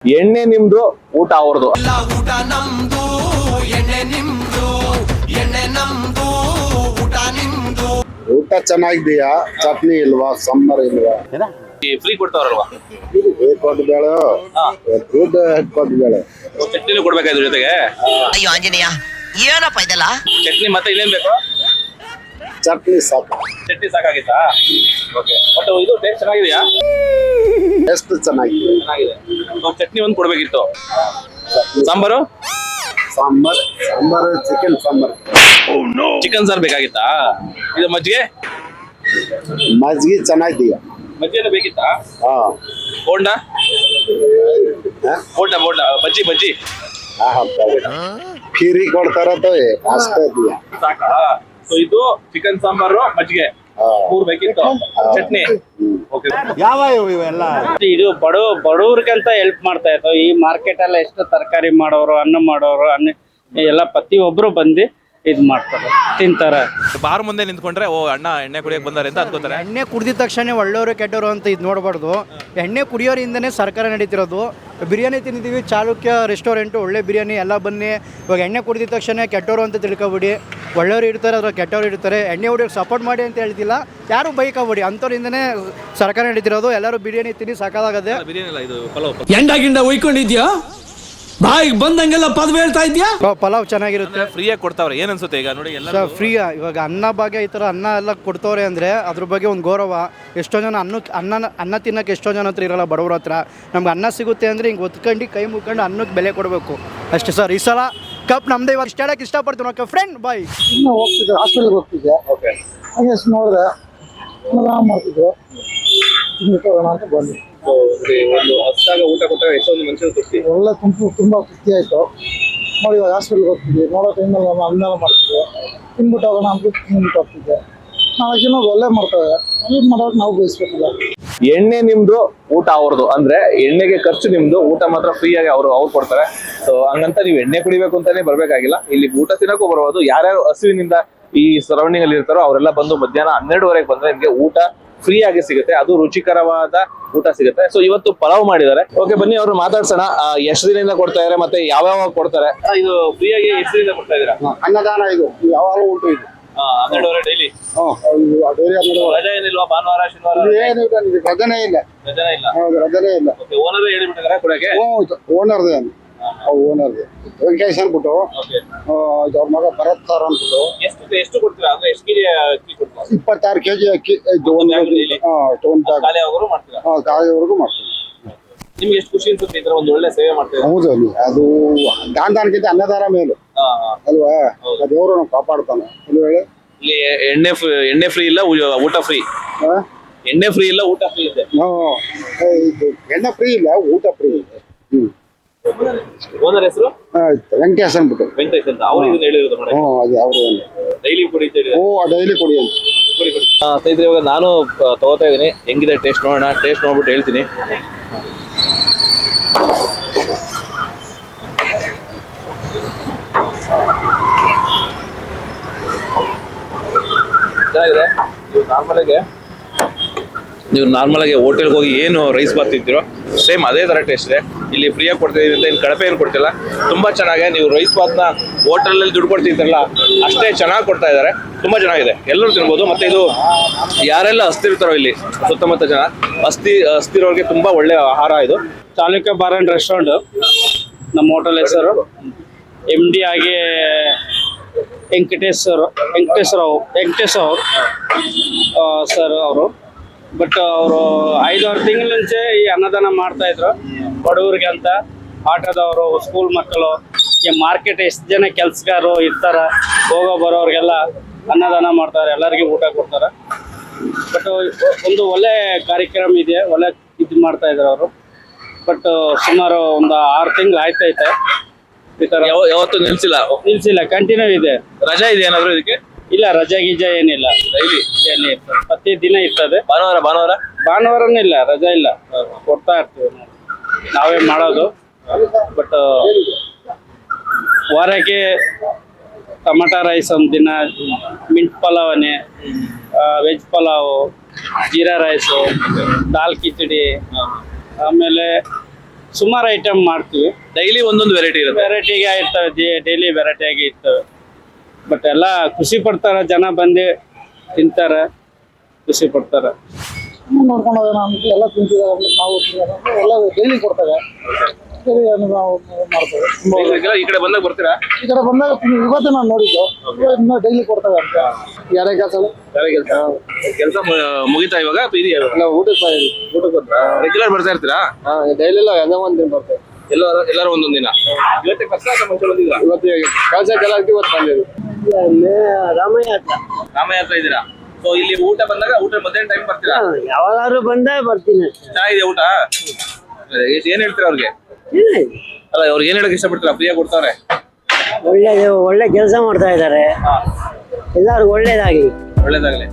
ಎಣ್ಣೆ ನಿಮ್ದು, ಊಟ ಅವ್ರದ್ದು. ಊಟ ನಮ್ದು, ಎಣ್ಣೆ ನಿಮ್ದು, ಎಣ್ಣೆ ನಮ್ದು, ಊಟ ನಿಮ್ದು. ಊಟ ಚೆನ್ನಾಗಿದೆಯಾ? ಚಟ್ನಿ ಇಲ್ವಾ? ಸಾಂಬಾರ್ ಇಲ್ವಾ? ಫ್ರೀ ಕೊಡ್ತಾವ್ರಲ್ವಾ? ಕೊಟ್ಬೇಳೆ, ದುಡ್ಡು ಕೊಟ್ಬೇಳೆ. ಚಟ್ನಿನೂ ಕೊಡ್ಬೇಕಾಯ್ತು ಜೊತೆಗೆ. ಅಯ್ಯೋ ಆಂಜನೇಯ, ಏನಪ್ಪ ಇದೆಲ್ಲ? ಚಟ್ನಿ ಮತ್ತೆ ಇನ್ನೇನ್ ಬೇಕು? ಚಟ್ನಿ ಸಾಕು. ಚಟ್ನಿ ಸಾಕಾಗಿತ್ತಾ? ಓಕೆ. ಬಟ್ ಇದು ಟೇಸ್ಟ್ ಚೆನ್ನಾಗಿದೆಯಾ? ಎಷ್ಟು ಚೆನ್ನಾಗಿದೆ? ಚೆನ್ನಾಗಿದೆ. ಚಟ್ನಿ ಒಂದು ಕೊಡ್ಬೇಕಿತ್ತು. ಸಾಂಬಾರು ಚಿಕನ್ ಸಾಂಬಾರ್. ಚಿಕನ್ ಸಾರು ಬೇಕಾಗಿತ್ತಾ? ಇದು ಮಜ್ಜಿಗೆ ಚೆನ್ನಾಗಿದೆಯಾ? ಮಜ್ಜಿಗೆ ಬೇಕಿತ್ತಾ? ಹಾ. ಬೋಂಡ ಬಜ್ಜಿ ಖೀರಿ ಕೊಡ್ತಾರತ್ತೋ ಅಷ್ಟೇ ಇದೆಯಾ? ಸಾಕಾ? ಸೊ ಇದು ಚಿಕನ್ ಸಾಂಬಾರು, ಮಜ್ಜಿಗೆ ಮೂರ್ ಬೇಕಿತ್ತು. ಚಟ್ನಿ ಯಾವ ಇವೆಲ್ಲ ಇದು ಬಡವ್ರಿಗಂತ ಹೆಲ್ಪ್ ಮಾಡ್ತಾ ಇತ್ತು. ಈ ಮಾರ್ಕೆಟ್ ಎಲ್ಲ ಎಷ್ಟು ತರಕಾರಿ ಮಾಡೋರು, ಹಣ್ಣು ಮಾಡೋರು, ಎಲ್ಲ ಪ್ರತಿಯೊಬ್ರು ಬಂದು ಇದ್ ಮಾಡ್ತಾರೆ, ತಿಂತಾರೆ. ಬಾರ್ ಮುಂದೆ ನಿಂತ್ಕೊಂಡ್ರೆ ಓ ಅಣ್ಣ ಎಣ್ಣೆ ಕುಡಿಯಕ್ಕೆ ಬಂದಾರೆ ಅಂತ ಅನ್ಕೋತಾರೆ. ಎಣ್ಣೆ ಕುಡಿದ ತಕ್ಷಣ ಒಳ್ಳೆಯವರು ಕೆಟ್ಟವರು ಅಂತ ಇದು ನೋಡಬಾರ್ದು. ಎಣ್ಣೆ ಕುಡಿಯೋರಿಂದನೇ ಸರ್ಕಾರ ನಡೀತಿರೋದು. ಬಿರಿಯಾನಿ ತಿಂದಿದ್ದೀವಿ, ಚಾಲುಕ್ಯ ರೆಸ್ಟೋರೆಂಟು, ಒಳ್ಳೆ ಬಿರಿಯಾನಿ ಎಲ್ಲ ಬನ್ನಿ. ಇವಾಗ ಎಣ್ಣೆ ಕುಡಿದ ತಕ್ಷಣ ಕೆಟ್ಟವರು ಅಂತ ತಿಳ್ಕೊಬಿಡಿ. ಒಳ್ಳೆಯವರು ಇರ್ತಾರೆ, ಅದ್ರ ಕೆಟ್ಟವರು ಇರ್ತಾರೆ. ಎಣ್ಣೆ ಹೊಡಿಯೋಕೆ ಸಪೋರ್ಟ್ ಮಾಡಿ ಅಂತ ಹೇಳ್ತಿಲ್ಲ, ಯಾರು ಬೈಕೋಬಿಡಿ. ಅಂಥವ್ರಿಂದನೇ ಸರ್ಕಾರ ನಡೀತಿರೋದು. ಎಲ್ಲರೂ ಬಿರಿಯಾನಿ ತಿನ್ನಿ ಸಾಕಾಗದೆ. ಬಿರಿಯಾನಿ ಇಲ್ಲ, ಇದು ಪಲಾವ್. ಎಂಡ ಗಿಂಡ ಒಯ್ಕೊಂಡಿದ್ಯಾ? ಬಾಯಿಗೆ ಬಂದಂಗೆಲ್ಲ ಪದವಿ ಹೇಳ್ತಾ ಇದ್ಯಾ? ಪಲಾವ್ ಚೆನ್ನಾಗಿರುತ್ತೆ, ಫ್ರೀಯಾಗಿ ಕೊಡ್ತಾವ್ರೆ. ಏನ್ ಅನ್ಸುತ್ತೆ ಈಗ ನೋಡಿ ಎಲ್ಲ ಫ್ರೀ. ಇವಾಗ ಅನ್ನ ಭಾಗ್ಯ ಈ ಥರ ಅನ್ನ ಎಲ್ಲ ಕೊಡ್ತವ್ರೆ ಅಂದರೆ ಅದ್ರ ಬಗ್ಗೆ ಒಂದು ಗೌರವ. ಎಷ್ಟೋ ಜನ ಅನ್ನ ತಿನ್ನೋಕೆ ಎಷ್ಟೋ ಜನ ಹತ್ರ ಇರೋಲ್ಲ, ಬಡವ್ರ ಹತ್ರ. ನಮ್ಗೆ ಅನ್ನ ಸಿಗುತ್ತೆ ಅಂದರೆ ಹಿಂಗೆ ಒತ್ಕೊಂಡು ಕೈ ಮುಕ್ಕೊಂಡು ಅನ್ನಕ್ಕೆ ಬೆಲೆ ಕೊಡಬೇಕು ಅಷ್ಟೇ ಸರ್. ಈ ಸಲ ಕಪ್ ನಮ್ದೇ. ಇವಾಗ ಇಷ್ಟ ಹೇಳಕ್ಕೆ ಇಷ್ಟಪಡ್ತೀನಿ. ಓಕೆ ಫ್ರೆಂಡ್, ಬಾಯ್. ಇನ್ನೂ ಹೋಗ್ತಿದ್ದೆ, ಹಾಸ್ಪಿಟಲ್ಗೆ ಹೋಗ್ತಿದ್ದೆ. ಓಕೆ. ಹಾಗೆ ನೋಡಿದೆ, ಮಾಡ್ತಿದ್ರು, ಅಂತ ಬಂದು ಒಂದು ಹೊಸದಾಗ ಊಟ ಕೊಟ್ಟಾಗ ಎಷ್ಟೊಂದು ಮನುಷ್ಯರು ತೃಪ್ತಿ. ಒಳ್ಳೆ ತುಂಬ ತೃಪ್ತಿ ಆಯಿತು. ನೋಡಿ ಇವಾಗ ಹಾಸ್ಪಿಟ್ಲ್ಗೆ ಹೋಗ್ತಿದ್ವಿ, ನೋಡೋ ಟೈಮಲ್ಲಿ ನಾವು ಅನ್ನೆಲ್ಲ ಮಾಡ್ತಿದ್ವಿ. ತಿನ್ಬಿಟ್ಟು ಹೋಗೋಣ ಅಂತ ತಿನ್ಬಿಟ್ಟು ಹೋಗ್ತಿದ್ದೆ. ನಾಲ್ಕು ಜನ ಒಳ್ಳೆ ಮಾಡ್ತೇವೆ, ಅದು ಮಾಡೋಕೆ ನಾವು ಬಯಸ್ಬೇಕಲ್ಲ. ಎಣ್ಣೆ ನಿಮ್ದು, ಊಟ ಅವ್ರದ್ದು. ಅಂದ್ರೆ ಎಣ್ಣೆಗೆ ಖರ್ಚು ನಿಮ್ದು, ಊಟ ಮಾತ್ರ ಫ್ರೀ ಆಗಿ ಅವ್ರು ಕೊಡ್ತಾರೆ. ಸೊ ಹಂಗಂತ ನೀವು ಎಣ್ಣೆ ಕುಡಿಬೇಕು ಅಂತಾನೆ ಬರ್ಬೇಕಾಗಿಲ್ಲ. ಇಲ್ಲಿ ಊಟ ತಿನ್ನಕ್ಕೂ ಬರ್ಬೋದು. ಯಾರ್ಯಾರು ಹಸುವಿನಿಂದ ಈ ಸರೌಂಡಿಂಗ್ ಅಲ್ಲಿ ಇರ್ತಾರೋ ಅವರೆಲ್ಲ ಬಂದು ಮಧ್ಯಾಹ್ನ 12:30 ಬಂದ್ರೆ ನಿಮ್ಗೆ ಊಟ ಫ್ರೀ ಆಗಿ ಸಿಗುತ್ತೆ. ಅದು ರುಚಿಕರವಾದ ಊಟ ಸಿಗುತ್ತೆ. ಸೊ ಇವತ್ತು ಪಲಾವ್ ಮಾಡಿದ್ದಾರೆ. ಓಕೆ, ಬನ್ನಿ ಅವ್ರು ಮಾತಾಡ್ಸೋಣ. ಎಷ್ಟು ದಿನದಿಂದ ಕೊಡ್ತಾ ಇದಾರೆ ಮತ್ತೆ ಯಾವ್ಯಾವ ಕೊಡ್ತಾರೆ? ಇದು ಫ್ರೀ ಆಗಿ ಎಷ್ಟು ದಿನದಿಂದ ಕೊಡ್ತಾ ಇದೀರಾ? ಅನ್ನದಾನ ಇದು ಯಾವಾಗಲೂ ಉಂಟು ಇದು. 12:30 ಡೈಲಿ. ರಜೆ ಏನಿಲ್ವಾ? ಭಾನುವಾರ ಶನಿವಾರ ರಜನೇ ಇಲ್ಲ. ರಜನೆ ಇಲ್ಲ. ಹೌದು, ರಜನೇ ಇಲ್ಲ. ಓನರ್ ಹೇಳಿಬಿಟ್ಟಿದ್ದಾರೆ ಕೊಡಕ್ಕೆ? ಓನರ್ದೇ ಓನರ್ದೇ ವೆಂಕಟೇಶ್ ಅಂದ್ಬಿಟ್ಟು, ಅವ್ರ ಮಗ ಭರತ್ ಸರ್ ಅಂದ್ಬಿಟ್ಟು. ಎಷ್ಟು ಕೊಡ್ತೀರಾ? ಅಂದ್ರೆ ಎಷ್ಟು ಕೆಜಿ ಅಕ್ಕಿ ಕೊಡ್ತೀರಾ? 26 kg ಅಕ್ಕಿ ಖಾಲಿಯಾಗೋರು ಮಾಡ್ತೀರಾ? ಕಾಲಿವರೆಗೂ ಮಾಡ್ತೀವಿ. ನಿಮ್ಗೆ ಎಷ್ಟು ಖುಷಿ ಅನ್ಸುತ್ತೆ ಈ ತರ ಒಂದು ಒಳ್ಳೆ ಸೇವೆ ಮಾಡ್ತೀರಾ? ಹೌದು, ಅದು ದಾನಕ್ಕಿಂತ ಅನ್ನದಾನ ಮೇಲು ಅಲ್ವಾ? ದೇವರು ನಾವು ಕಾಪಾಡ್ತಾನೆ. ಒಂದು ವೇಳೆ ಇಲ್ಲಿ ಎಣ್ಣೆ ಫ್ರೀ ಇಲ್ಲ, ಊಟ ಫ್ರೀ. ಎಣ್ಣೆ ಫ್ರೀ ಇಲ್ಲ, ಊಟ ಫ್ರೀ ಇದೆ. ಎಣ್ಣೆ ಫ್ರೀ ಇಲ್ಲ, ಊಟ ಫ್ರೀ ಇದೆ. ಓನರ್ ಹೆಸರು ವೆಂಕಟೇಶ್ ಅಂದ್ಬಿಟ್ಟು. ವೆಂಕಟೇಶ್ ಅಂತ. ಅವ್ರು ಇದನ್ನ ಹೇಳಿರೋದು ನೋಡಿ. ಅದು ಅವರು ಡೈಲಿ ಕುಡಿ ಅಂತ ಹೇಳಿದ್ರು. ಡೈಲಿ ಕುಡಿ ಅಂತ. ಸ್ನೇಹಿತರೆ, ಇವಾಗ ನಾನು ತಗೋತಾ ಇದೀನಿ. ಹೆಂಗಿದೆ ಟೇಸ್ಟ್ ನೋಡೋಣ. ಟೇಸ್ಟ್ ನೋಡ್ಬಿಟ್ಟು ಹೇಳ್ತೀನಿ. ಚೆನ್ನಾಗಿದೆ. ನೀವು ನಾರ್ಮಲ್ ಆಗಿ ಹೋಟೆಲ್ಗೆ ಹೋಗಿ ಏನು ರೈಸ್ ಬಾತ್ ತಿಂತೀರೋ ಸೇಮ್ ಅದೇ ತರ ಟೇಸ್ಟ್ ಇದೆ. ಇಲ್ಲಿ ಫ್ರೀಯಾಗಿ ಕೊಡ್ತಾ ಇದೀವಿ ಅಂತ ಇನ್ನು ಕಳಪೆ ಏನು ಕೊಡ್ತಿಲ್ಲ. ತುಂಬಾ ಚೆನ್ನಾಗಿದೆ. ನೀವು ರೈಸ್ ಬಾತ್ನ ಹೋಟೆಲಲ್ಲಿ ದುಡ್ಡು ಕೊಡ್ತಿರ್ತಾರಲ್ಲ ಅಷ್ಟೇ ಚೆನ್ನಾಗಿ ಕೊಡ್ತಾ ಇದ್ದಾರೆ. ತುಂಬಾ ಚೆನ್ನಾಗಿದೆ, ಎಲ್ಲರೂ ತಿನ್ಬೋದು. ಮತ್ತೆ ಇದು ಯಾರೆಲ್ಲ ಹಸ್ತಿರ್ತಾರೋ ಇಲ್ಲಿ ಸುತ್ತಮುತ್ತ ಜನ ಹಸ್ತಿರೋರಿಗೆ ತುಂಬಾ ಒಳ್ಳೆ ಆಹಾರ ಇದು. ಚಾಲುಕ್ಯ ಬಾರ್ ಅಂಡ್ ರೆಸ್ಟೋರೆಂಟ್ ನಮ್ಮ ಹೋಟೆಲ್ ಹೆಸರು. MD ಆಗಿ ವೆಂಕಟೇಶ್ ಸರ್ ಅವರು. ಬಟ್ ಅವರು 5-6 ತಿಂಗಳ ಮುಂಚೆ ಈ ಅನ್ನದಾನ ಮಾಡ್ತಾ ಇದ್ರು ಬಡವರಿಗೆ ಅಂತ. ಆಟೋದವರು, ಸ್ಕೂಲ್ ಮಕ್ಕಳು, ಈ ಮಾರ್ಕೆಟ್ ಎಷ್ಟು ಜನ ಕೆಲ್ಸಗಾರರು ಇರ್ತಾರೆ, ಹೋಗೋ ಬರೋರಿಗೆಲ್ಲ ಅನ್ನದಾನ ಮಾಡ್ತಾರೆ, ಎಲ್ಲರಿಗೂ ಊಟ ಕೊಡ್ತಾರೆ. ಬಟ್ ಒಂದು ಒಳ್ಳೆ ಕಾರ್ಯಕ್ರಮ ಇದೆ, ಒಳ್ಳೆ ಇದು ಮಾಡ್ತಾ ಇದ್ರು ಅವರು. ಬಟ್ ಸುಮಾರು ಒಂದು 6 ತಿಂಗಳು ಆಯ್ತೈತೆ ಈ ತರ. ಯಾವತ್ತೂ ನಿಲ್ಸಿಲ್ಲ, ಕಂಟಿನ್ಯೂ ಇದೆ. ರಜಾ ಇದೆ ಏನಾದ್ರು ಇದಕ್ಕೆ? ಇಲ್ಲ, ರಜಾ ಗೀಜಾ ಏನಿಲ್ಲ, ಡೈಲಿ ಇರ್ತದೆ, ಪ್ರತಿ ದಿನ ಇರ್ತದೆ. ಭಾನುವಾರನೂ ಇಲ್ಲ, ರಜಾ ಇಲ್ಲ, ಕೊಡ್ತಾ ಇರ್ತೀವಿ, ನಾವೇ ಮಾಡೋದು. ಬಟ್ ವಾರಕ್ಕೆ ಟೊಮಟೊ ರೈಸ್ ಒಂದು ದಿನ, ಮಿಂಟ್ ಪಲಾವನೆ, ವೆಜ್ ಪಲಾವು, ಜೀರಾ ರೈಸು, ದಾಲ್ ಕಿಚಡಿ, ಆಮೇಲೆ ಸುಮಾರು ಐಟಮ್ ಮಾಡ್ತೀವಿ. ಡೈಲಿ ಒಂದೊಂದು ವೆರೈಟಿ ಇರುತ್ತೆ. ವೆರೈಟಿಗೆ ಇರ್ತವೆ, ಡೈಲಿ ವೆರೈಟಿ ಆಗಿ ಇರ್ತವೆ. ಬಟ್ ಎಲ್ಲ ಖುಷಿ ಪಡ್ತಾರೆ, ಜನ ಬಂದು ತಿಂತಾರೆ, ಖುಷಿ ಪಡ್ತಾರೆ. ನೋಡ್ಕೊಂಡು ಹೋಗೋಣ ಅಂತ ಎಲ್ಲ ತಿಂತಿದ್ದಾರೆ ಅಂತ ನಾವು ತಿನ್ನೋಣ ಅಂತ ಎಲ್ಲ ಡೈಲಿ ಕೊಡ್ತಾರೆ. ಡೈಲಿ ನಾವು ಮಾಡ್ತೇವೆ. ತುಂಬ ಈ ಕಡೆ ಬಂದಾಗ ಬರ್ತೀರಾ? ಈ ಕಡೆ ಬಂದಾಗ ಇವತ್ತೇ ನಾನು ನೋಡಿದ್ದು, ಇನ್ನೂ ಡೈಲಿ ಕೊಡ್ತೇವೆ ಅಂತ. ಯಾರೇ ಕೆಲಸ ಕೆಲಸ ಮುಗಿತಾ ಇವಾಗ ಇದೆಯಾ? ನಾವು ಊಟಕ್ಕೆ ಬಂದಿದ್ವಿ. ಊಟಕ್ಕೆ ಬಂದ್ರಾ? ರೆಗ್ಯುಲರ್ ಬರ್ತಾ ಇರ್ತೀರಾ? ಡೈಲಿ ಇಲ್ಲ, ಏನೋ ಒಂದು ದಿನ ಬರ್ತೇವೆ. ಎಲ್ಲರೂ ಒಂದೊಂದು ದಿನ. ಇವತ್ತೇ ಕಷ್ಟ ಮುಂಚೆ ಬಂದಿದ್ದೀರಾ? ಇವತ್ತು ಕೆಲಸಕ್ಕೆಲ್ಲ ಇವತ್ತು ಬಂದಿದ್ವಿ. ರಾಮಯಾತ್ರೆ ಇದ್ದೀರಾ? ಸೊ ಇಲ್ಲಿ ಊಟ ಬಂದಾಗ ಊಟ ಮಧ್ಯಾಹ್ನ ಟೈಮ್ ಬರ್ತೀರಾ? ಯಾವಾಗಾದ್ರೂ ಬಂದೇ ಬರ್ತೀನಿ. ಚೆನ್ನಾಗಿದೆ ಊಟ? ಏನ್ ಹೇಳ್ತೀರಾ ಅವ್ರಿಗೆ? ಅಲ್ಲ, ಅವ್ರಿಗೆ ಏನ್ ಹೇಳಕ್ ಇಷ್ಟಪಡ್ತೀರಾ? ಫ್ರೀಯಾಗಿ ಕೊಡ್ತಾರೆ. ಒಳ್ಳೆ ಕೆಲಸ ಮಾಡ್ತಾ ಇದ್ದಾರೆ, ಎಲ್ಲರಿಗೂ ಒಳ್ಳೇದಾಗಿ. ಒಳ್ಳೇದಾಗ್ಲಿ.